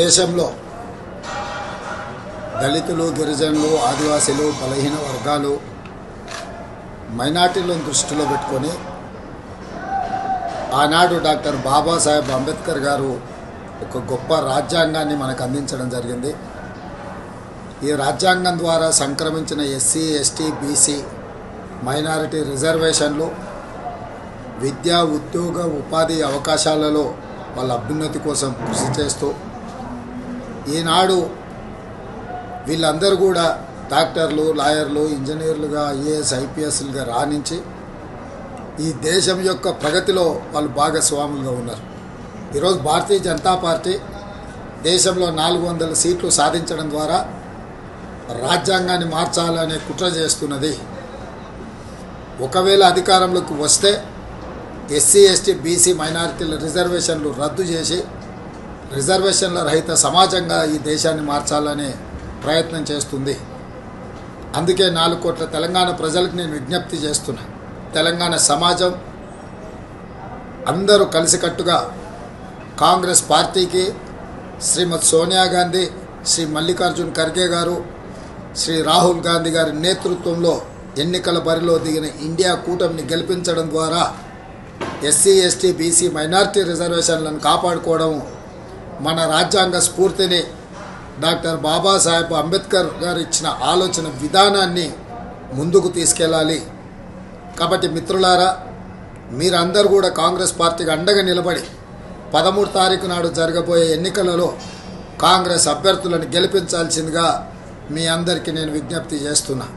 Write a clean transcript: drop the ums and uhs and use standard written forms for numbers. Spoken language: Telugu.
దేశంలో దళితులు, గిరిజనులు, ఆదివాసీలు, బలహీన వర్గాలు, మైనార్టీలను దృష్టిలో పెట్టుకొని ఆనాడు డాక్టర్ బాబాసాహెబ్ అంబేద్కర్ గారు ఒక గొప్ప రాజ్యాంగాన్ని మనకు అందించడం జరిగింది. ఈ రాజ్యాంగం ద్వారా సంక్రమించిన ఎస్సీ, ఎస్టీ, బీసీ, మైనారిటీ రిజర్వేషన్లు విద్యా, ఉద్యోగ, ఉపాధి అవకాశాలలో వాళ్ళ అభ్యున్నతి కోసం కృషి చేస్తూ ఈనాడు వీళ్ళందరూ కూడా డాక్టర్లు, లాయర్లు, ఇంజనీర్లుగా, ఐఏఎస్, ఐపీఎస్లుగా రాణించి ఈ దేశం యొక్క ప్రగతిలో వాళ్ళు భాగస్వాములుగా ఉన్నారు. ఈరోజు భారతీయ జనతా పార్టీ దేశంలో 400 సీట్లు సాధించడం ద్వారా రాజ్యాంగాన్ని మార్చాలనే కుట్ర చేస్తున్నది. ఒకవేళ అధికారంలోకి వస్తే ఎస్సీ, ఎస్టీ, బీసీ, మైనారిటీల రిజర్వేషన్లు రద్దు చేసి రిజర్వేషన్ల రహిత సమాజంగా ఈ దేశాన్ని మార్చాలనే ప్రయత్నం చేస్తుంది. అందుకే 4 కోట్ల తెలంగాణ ప్రజలకు నేను విజ్ఞప్తి చేస్తున్నా. తెలంగాణ సమాజం అందరూ కలిసికట్టుగా కాంగ్రెస్ పార్టీకి, శ్రీమతి సోనియా గాంధీ, శ్రీ మల్లికార్జున్ ఖర్గే గారు, శ్రీ రాహుల్ గాంధీ గారి నేతృత్వంలో ఎన్నికల బరిలో దిగిన ఇండియా కూటమిని గెలిపించడం ద్వారా ఎస్సీ, ఎస్టీ, బీసీ, మైనారిటీ రిజర్వేషన్లను కాపాడుకోవడం, మన రాజ్యాంగ స్ఫూర్తిని, డాక్టర్ బాబాసాహెబ్ అంబేద్కర్ గారు ఇచ్చిన ఆలోచన విధానాన్ని ముందుకు తీసుకెళ్ళాలి. కాబట్టి మిత్రులారా, మీరందరూ కూడా కాంగ్రెస్ పార్టీకి అండగా నిలబడి 13 తారీఖు నాడు జరగబోయే ఎన్నికలలో కాంగ్రెస్ అభ్యర్థులను గెలిపించాల్సిందిగా మీ అందరికీ నేను విజ్ఞప్తి చేస్తున్నా.